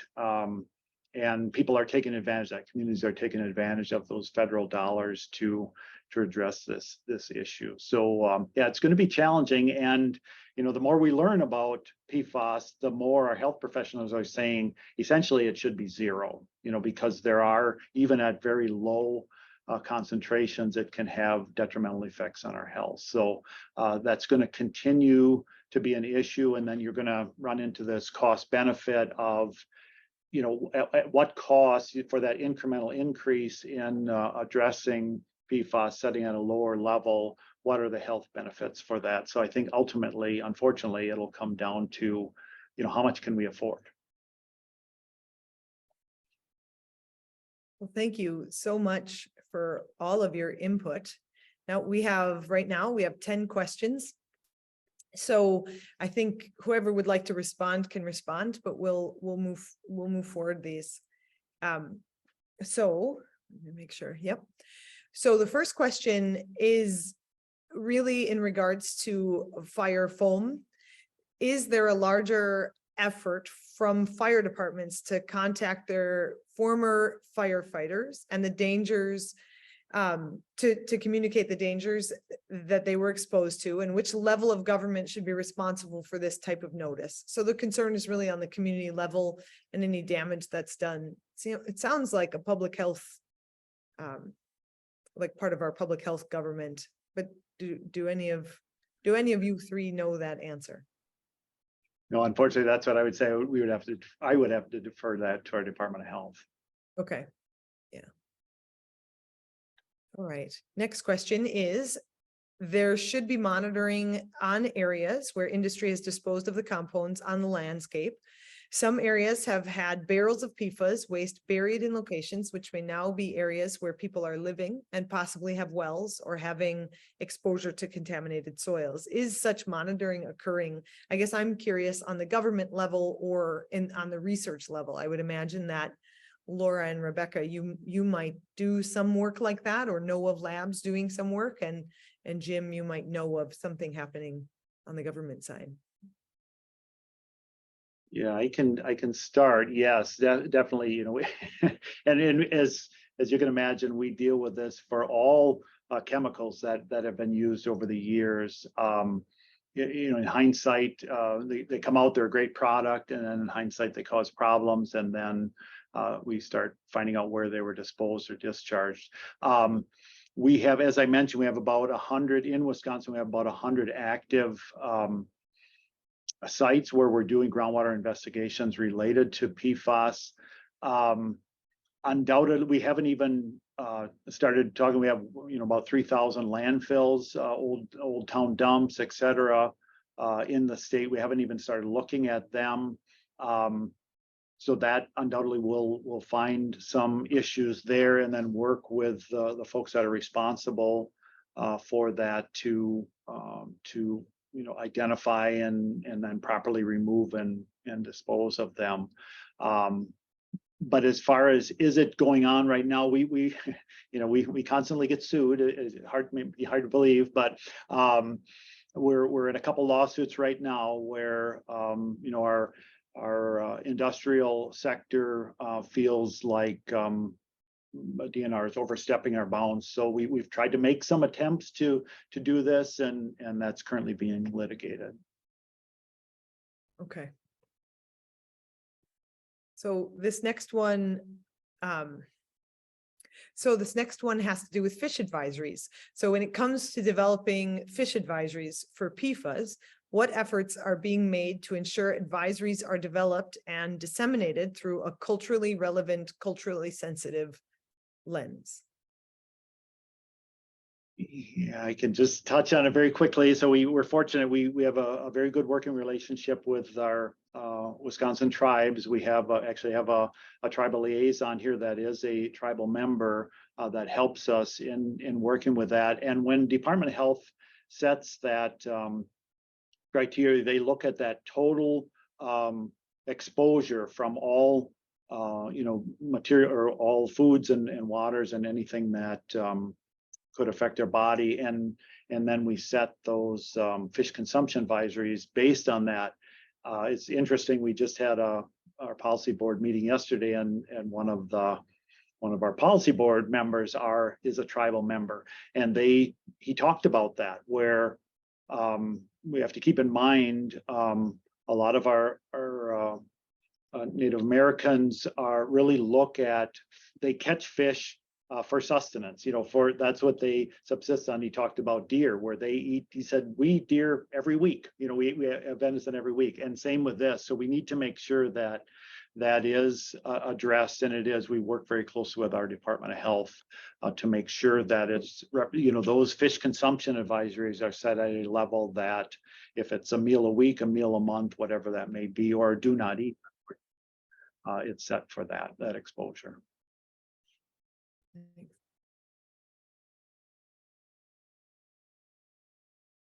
And people are taking advantage of that. Communities are taking advantage of those federal dollars to address this issue. So it's going to be challenging. And the more we learn about PFAS, the more our health professionals are saying essentially it should be zero. Because there are, even at very low concentrations, it can have detrimental effects on our health. So that's going to continue to be an issue. And then you're going to run into this cost benefit of at what cost for that incremental increase in addressing PFAS, setting at a lower level, what are the health benefits for that? So I think ultimately, unfortunately, it'll come down to, how much can we afford? Well, thank you so much for all of your input. Right now we have 10 questions. So I think whoever would like to respond can respond, but we'll move forward these. So let me make sure. Yep. So the first question is really in regards to fire foam. is there a larger effort from fire departments to contact their former firefighters and the dangers, to communicate the dangers that they were exposed to, and which level of government should be responsible for this type of notice? So the concern is really on the community level and any damage that's done. See, it sounds like a public health, like part of our public health government, but do any of you three know that answer? No, unfortunately, that's what I would say. I would have to defer that to our Department of Health. Okay, yeah. All right, next question is, there should be monitoring on areas where industry has disposed of the compounds on the landscape. Some areas have had barrels of PFAS waste buried in locations which may now be areas where people are living and possibly have wells or having exposure to contaminated soils. Is such monitoring occurring? I guess I'm curious on the government level or on the research level. I would imagine that Laura and Rebecca, you might do some work like that or know of labs doing some work, and Jim, you might know of something happening on the government side. Yeah, I can start. Yes, definitely. You know, and as you can imagine, we deal with this for all chemicals that have been used over the years. You know, in hindsight, they come out, they're a great product, and then in hindsight, they cause problems, and then we start finding out where they were disposed or discharged. We have, as I mentioned, we have about 100 in Wisconsin. We have about 100 active sites where we're doing groundwater investigations related to PFAS. Undoubtedly, we haven't even started talking. We have, you know, about 3,000 landfills, old town dumps, et cetera, in the state. We haven't even started looking at them. So that undoubtedly will find some issues there, and then work with the folks that are responsible for that to you know, identify and then properly remove and dispose of them. But as far as, is it going on right now? We you know, we constantly get sued. It's maybe hard to believe, but we're in a couple lawsuits right now where you know, our industrial sector feels like DNR is overstepping our bounds. So we've tried to make some attempts to do this, and that's currently being litigated. Okay. So this next one, has to do with fish advisories. So when it comes to developing fish advisories for PFAS, what efforts are being made to ensure advisories are developed and disseminated through a culturally relevant, culturally sensitive lens? Yeah, I can just touch on it very quickly. So we're fortunate. We have a very good working relationship with our Wisconsin tribes. We have actually have a tribal liaison here that is a tribal member that helps us in working with that. And when Department of Health sets that criteria, they look at that total exposure from all you know, material or all foods and waters and anything that could affect their body, and then we set those fish consumption advisories based on that. It's interesting. We just had our policy board meeting yesterday, and one of our policy board members is a tribal member, and he talked about that, where we have to keep in mind a lot of our Native Americans they catch fish for sustenance, you know, that's what they subsist on. He talked about deer, where they eat, he said, we eat deer every week, you know, we have venison every week, and same with this. So we need to make sure that is addressed, and it is. We work very closely with our Department of Health to make sure that it's, you know, those fish consumption advisories are set at a level that if it's a meal a week, a meal a month, whatever that may be, or do not eat, it's set for that exposure.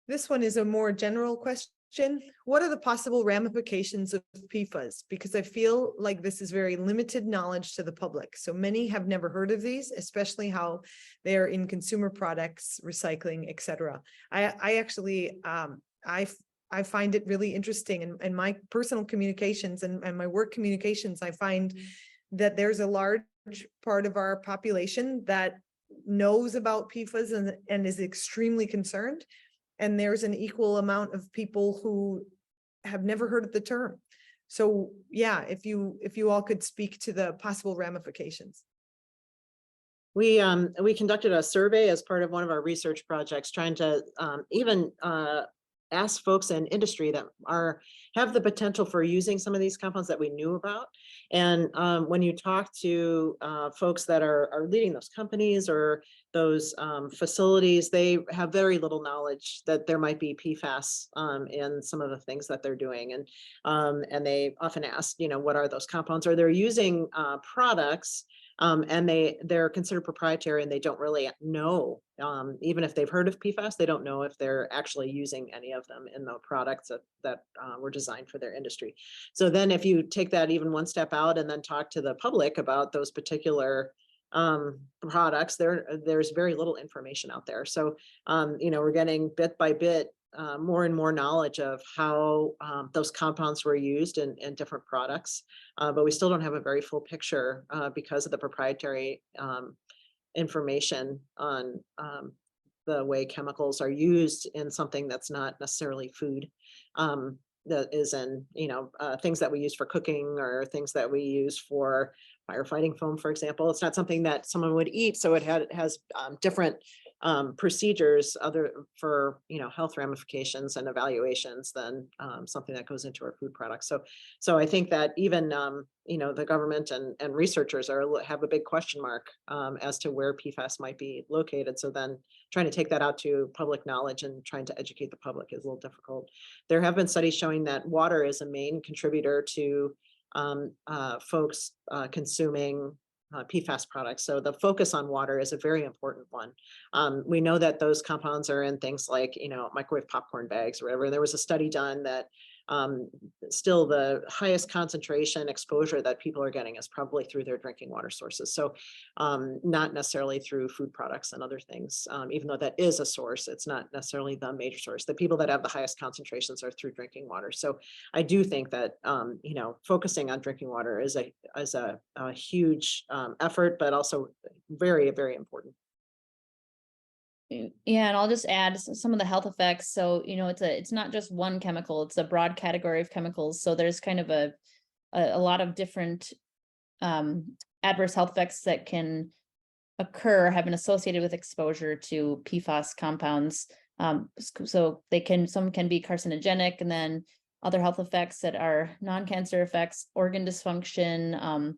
This one is a more general question. What are the possible ramifications of PFAS? Because I feel like this is very limited knowledge to the public. So many have never heard of these, especially how they are in consumer products, recycling, etc. I actually, I find it really interesting in my personal communications and my work communications. I find that there's a large part of our population that knows about PFAS and is extremely concerned. And there's an equal amount of people who have never heard of the term. So yeah, if you all could speak to the possible ramifications. We conducted a survey as part of one of our research projects, trying to even ask folks in industry that have the potential for using some of these compounds that we knew about. And when you talk to folks that are leading those companies or those facilities, they have very little knowledge that there might be PFAS in some of the things that they're doing. And they often ask, what are those compounds? Or they're using products and they're considered proprietary and they don't really know, even if they've heard of PFAS, they don't know if they're actually using any of them in the products that were designed for their industry. So then if you take that even one step out and then talk to the public about those particular products, there's very little information out there. So, we're getting bit by bit more and more knowledge of how those compounds were used in different products, but we still don't have a very full picture because of the proprietary information on the way chemicals are used in something that's not necessarily food. That is in, things that we use for cooking or things that we use for firefighting foam, for example. It's not something that someone would eat, so it has different procedures for health ramifications and evaluations than something that goes into our food products. So I think that even the government and researchers have a big question mark as to where PFAS might be located. So then trying to take that out to public knowledge and trying to educate the public is a little difficult. There have been studies showing that water is a main contributor to folks consuming PFAS products. So the focus on water is a very important one. We know that those compounds are in things like, microwave popcorn bags or whatever. There was a study done that still the highest concentration exposure that people are getting is probably through their drinking water sources. So not necessarily through food products and other things, even though that is a source, it's not necessarily the major source. The people that have the highest concentrations are through drinking water. So I do think that, focusing on drinking water is a huge effort, but also very, very important. Yeah, and I'll just add some of the health effects. So, it's not just one chemical, it's a broad category of chemicals. So there's kind of a lot of different adverse health effects that can occur, have been associated with exposure to PFAS compounds. So some can be carcinogenic, and then other health effects that are non-cancer effects, organ dysfunction,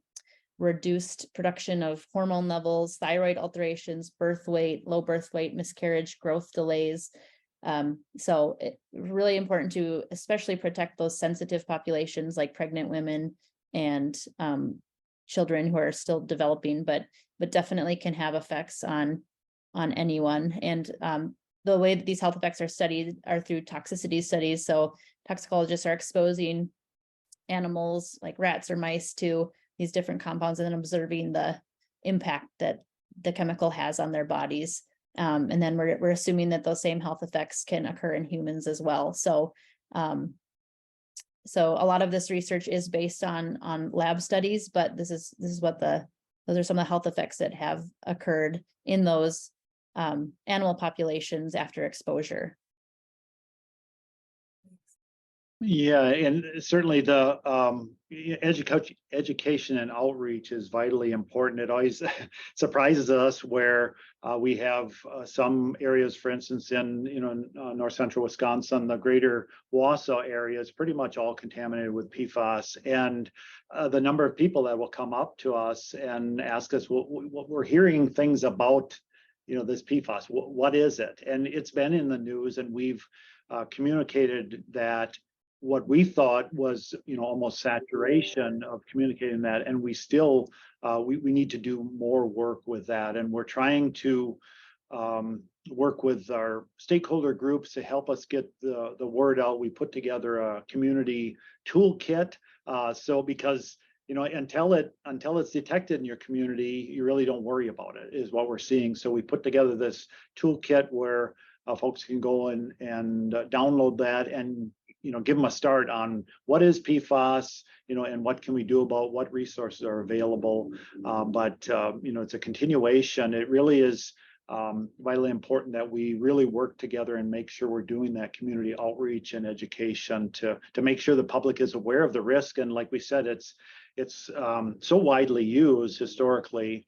reduced production of hormone levels, thyroid alterations, birth weight, low birth weight, miscarriage, growth delays. So it's really important to especially protect those sensitive populations like pregnant women and children who are still developing, but definitely can have effects on anyone. And the way that these health effects are studied are through toxicity studies. So toxicologists are exposing animals like rats or mice to these different compounds and then observing the impact that the chemical has on their bodies. And then we're assuming that those same health effects can occur in humans as well. So so a lot of this research is based on lab studies, but this is what those are some of the health effects that have occurred in those animal populations after exposure. Yeah, and certainly the education and outreach is vitally important. It always surprises us where we have some areas, for instance, in north central Wisconsin, the greater Wausau area is pretty much all contaminated with PFAS, and the number of people that will come up to us and ask us, well, we're hearing things about this PFAS. What is it? And it's been in the news, and we've communicated that what we thought was, almost saturation of communicating that, and we still we need to do more work with that, and we're trying to work with our stakeholder groups to help us get the word out. We put together a community toolkit, so because until it's detected in your community, you really don't worry about it, is what we're seeing. So we put together this toolkit where folks can go and download that and give them a start on what is PFAS, and what can we do about what resources are available. But it's a continuation. It really is vitally important that we really work together and make sure we're doing that community outreach and education to make sure the public is aware of the risk. And like we said, it's so widely used historically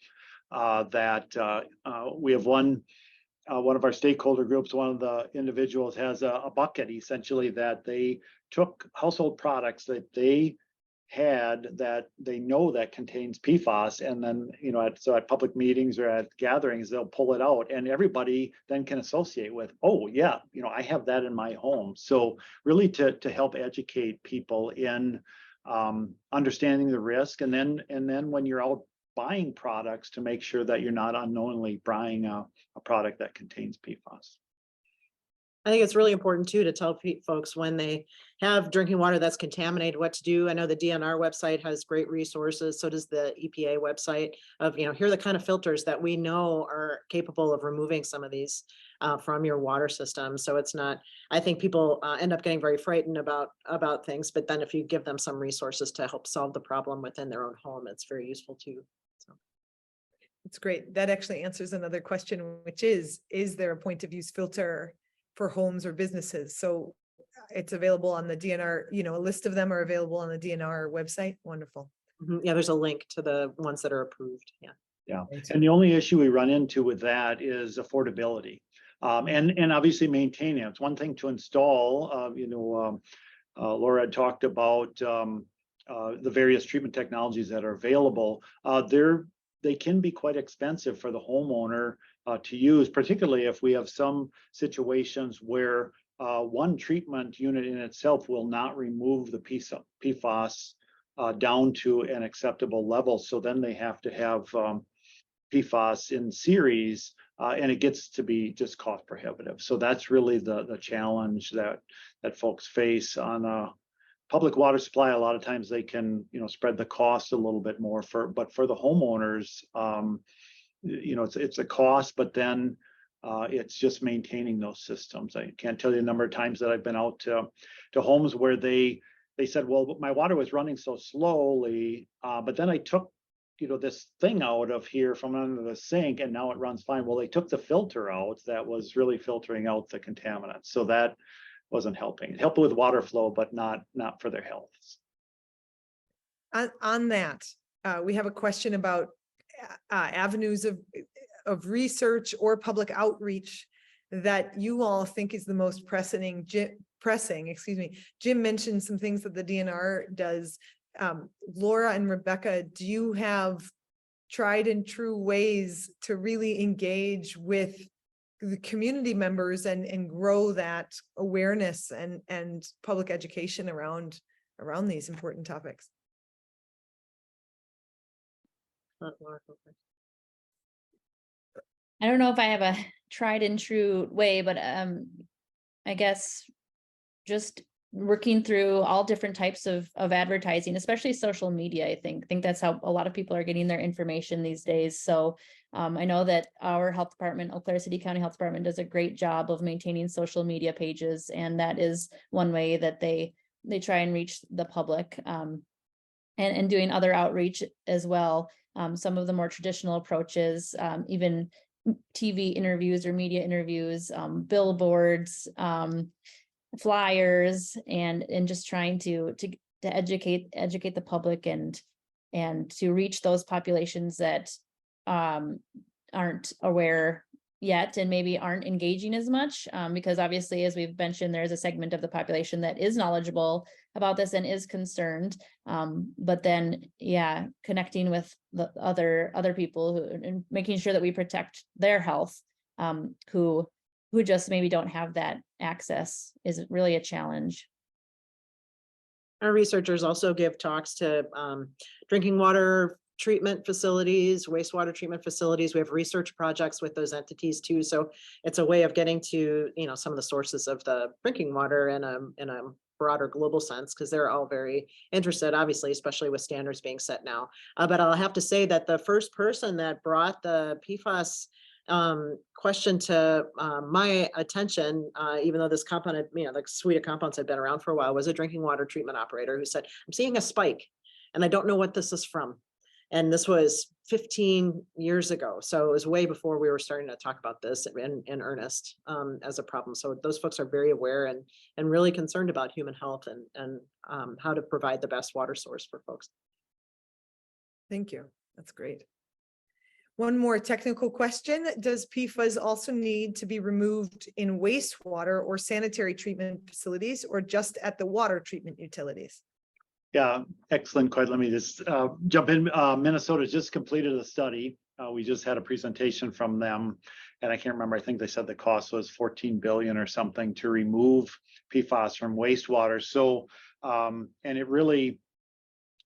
that we have one of our stakeholder groups, one of the individuals has a bucket essentially that they took household products that they had that they know that contains PFAS, and then at public meetings or at gatherings they'll pull it out, and everybody then can associate with, oh yeah, I have that in my home. So really to help educate people in understanding the risk, and then when you're out buying products, to make sure that you're not unknowingly buying a product that contains PFAS. I think it's really important too to tell folks when they have drinking water that's contaminated what to do. I know the DNR website has great resources. So does the EPA website of, here are the kind of filters that we know are capable of removing some of these from your water system. So it's not, I think people end up getting very frightened about things, but then if you give them some resources to help solve the problem within their own home, it's very useful too. So. It's great. That actually answers another question, which is there a point of use filter for homes or businesses? So it's available on the DNR, a list of them are available on the DNR website. Wonderful. Yeah, there's a link to the ones that are approved. Yeah. Yeah. And the only issue we run into with that is affordability. And obviously maintaining it. It's one thing to install, Laura had talked about the various treatment technologies that are available. They can be quite expensive for the homeowner to use, particularly if we have some situations where one treatment unit in itself will not remove the PFAS down to an acceptable level. So then they have to have PFAS in series, and it gets to be just cost prohibitive. So that's really the challenge that folks face on a public water supply. A lot of times they can spread the cost a little bit more but for the homeowners, it's a cost, but then it's just maintaining those systems. I can't tell you the number of times that I've been out to homes where they said, well, my water was running so slowly, but then I took this thing out of here from under the sink and now it runs fine. Well, they took the filter out that was really filtering out the contaminants. So that wasn't helping. It helped with water flow, but not for their health. On that, we have a question about avenues of research or public outreach that you all think is the most pressing. Jim mentioned some things that the DNR does. Laura and Rebecca, do you have tried and true ways to really engage with the community members and grow that awareness and public education around these important topics? I don't know if I have a tried and true way, but I guess just working through all different types of advertising, especially social media. I think that's how a lot of people are getting their information these days. So I know that our health department, Eau Claire City County Health Department, does a great job of maintaining social media pages, and that is one way that they try and reach the public, and doing other outreach as well. Some of the more traditional approaches, even TV interviews or media interviews, billboards, flyers, and just trying to educate the public and to reach those populations that aren't aware yet and maybe aren't engaging as much, because obviously, as we've mentioned, there's a segment of the population that is knowledgeable about this and is concerned, but then connecting with the other people and making sure that we protect their health, who just maybe don't have that access, is really a challenge. Our researchers also give talks to drinking water treatment facilities, wastewater treatment facilities. We have research projects with those entities too. So it's a way of getting to, some of the sources of the drinking water in a broader global sense, because they're all very interested, obviously, especially with standards being set now. But I'll have to say that the first person that brought the PFAS question to my attention, even though this compound, the suite of compounds had been around for a while, was a drinking water treatment operator who said, I'm seeing a spike and I don't know what this is from. And this was 15 years ago. So it was way before we were starting to talk about this in earnest as a problem. So those folks are very aware and really concerned about human health and how to provide the best water source for folks. Thank you. That's great. One more technical question. Does PFAS also need to be removed in wastewater or sanitary treatment facilities or just at the water treatment utilities? Yeah, excellent question. Let me just jump in. Minnesota just completed a study. We just had a presentation from them, and I can't remember. I think they said the cost was 14 billion or something to remove PFAS from wastewater. So, and it really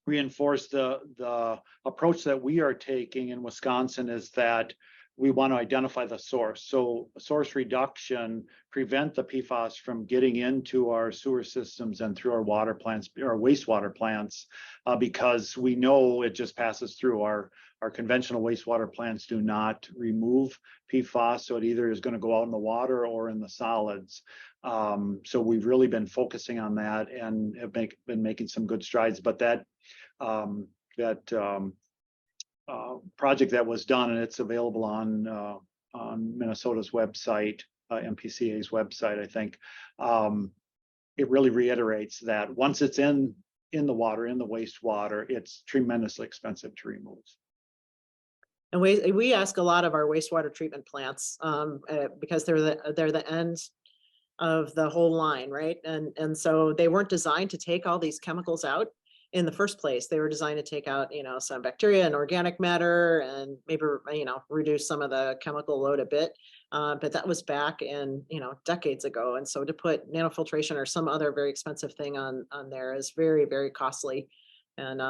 reinforced the approach that we are taking in Wisconsin is that we want to identify the source. So source reduction, prevent the PFAS from getting into our sewer systems and through our water plants, our wastewater plants, because we know it just passes through. Our conventional wastewater plants do not remove PFAS, so it either is going to go out in the water or in the solids. So we've really been focusing on that and have been making some good strides. But that project that was done, and it's available on Minnesota's website, MPCA's website, I think. It really reiterates that once it's in the water, in the wastewater, it's tremendously expensive to remove. And we ask a lot of our wastewater treatment plants because they're the ends of the whole line, right? And so they weren't designed to take all these chemicals out in the first place. They were designed to take out, some bacteria and organic matter and maybe, reduce some of the chemical load a bit. But that was back in, decades ago. And so to put nanofiltration or some other very expensive thing on there is very, very costly. And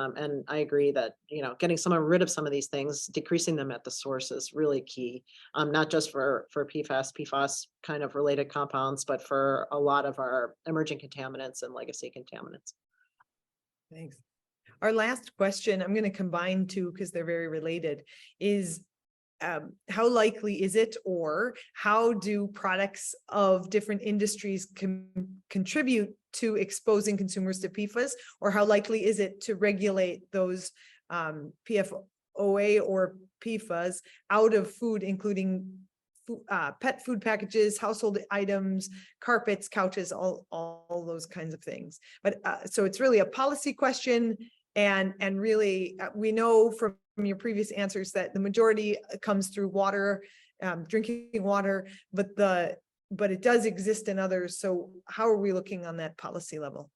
I agree that, getting rid of some of these things, decreasing them at the source is really key, not just for PFAS kind of related compounds, but for a lot of our emerging contaminants and legacy contaminants. Thanks. Our last question, I'm going to combine two because they're very related, is how likely is it, or how do products of different industries contribute to exposing consumers to PFAS, or how likely is it to regulate those PFOA or PFAS out of food, including pet food packages, household items, carpets, couches, all those kinds of things. But so it's really a policy question, and really we know from your previous answers that the majority comes through water, drinking water, but it does exist in others. So how are we looking on that policy level?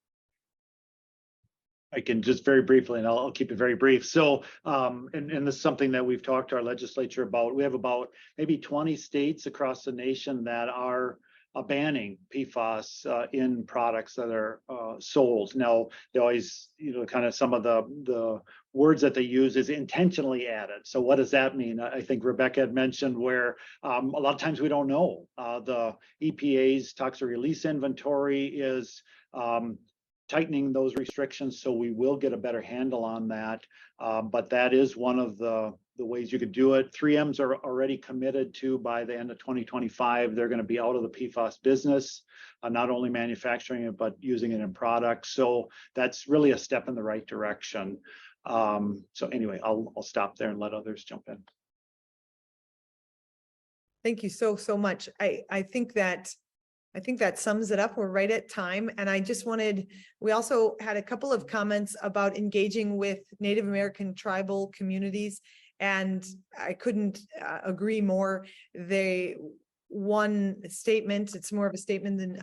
I can just very briefly, and I'll keep it very brief. So, and this is something that we've talked to our legislature about. We have about maybe 20 states across the nation that are banning PFAS in products that are sold. Now, they always, kind of some of the words that they use is intentionally added. So what does that mean? I think Rebecca had mentioned where a lot of times we don't know. The EPA's toxic release inventory is tightening those restrictions, so we will get a better handle on that. But that is one of the ways you could do it. 3Ms are already committed to, by the end of 2025, they're going to be out of the PFAS business, not only manufacturing it, but using it in products. So that's really a step in the right direction. So anyway, I'll stop there and let others jump in. Thank you so much. I think that sums it up. We're right at time. And we also had a couple of comments about engaging with Native American tribal communities. And I couldn't agree more. One statement, it's more of a statement than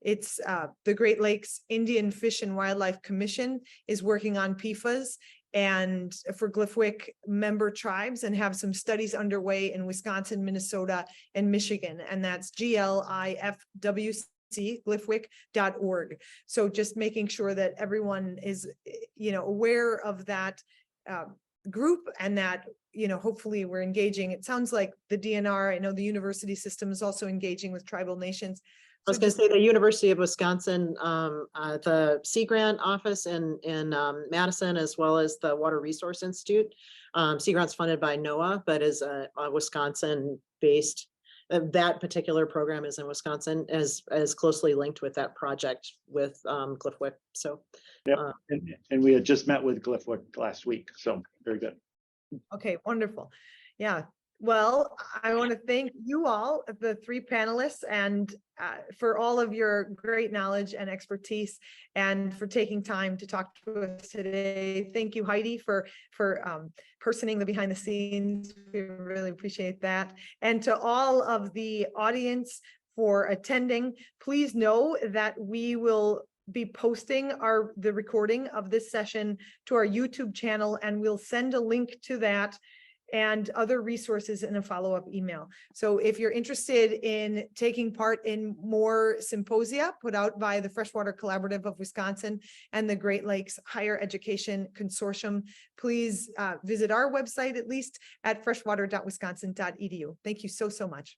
it's the Great Lakes Indian Fish and Wildlife Commission is working on PFAS and for Glifwick member tribes, and have some studies underway in Wisconsin, Minnesota, and Michigan. And that's GLIFWC, Glifwick.org. So just making sure that everyone is, aware of that group, and that, hopefully we're engaging. It sounds like the DNR, I know the university system is also engaging with tribal nations. I was going to say the University of Wisconsin, the Sea Grant office in Madison, as well as the Water Resource Institute. Sea Grant's funded by NOAA, but is a Wisconsin-based. That particular program is in Wisconsin, as closely linked with that project with Cliffwick. So, Yep. And we had just met with Cliffwick last week, so very good. Okay, wonderful. Yeah. Well, I want to thank you all, the three panelists, and for all of your great knowledge and expertise, and for taking time to talk to us today. Thank you, Heidi, for personing the behind the scenes. We really appreciate that. And to all of the audience for attending, please know that we will be posting the recording of this session to our YouTube channel, and we'll send a link to that and other resources in a follow-up email. So if you're interested in taking part in more symposia put out by the Freshwater Collaborative of Wisconsin and the Great Lakes Higher Education Consortium, please visit our website, at least at freshwater.wisconsin.edu. Thank you so much.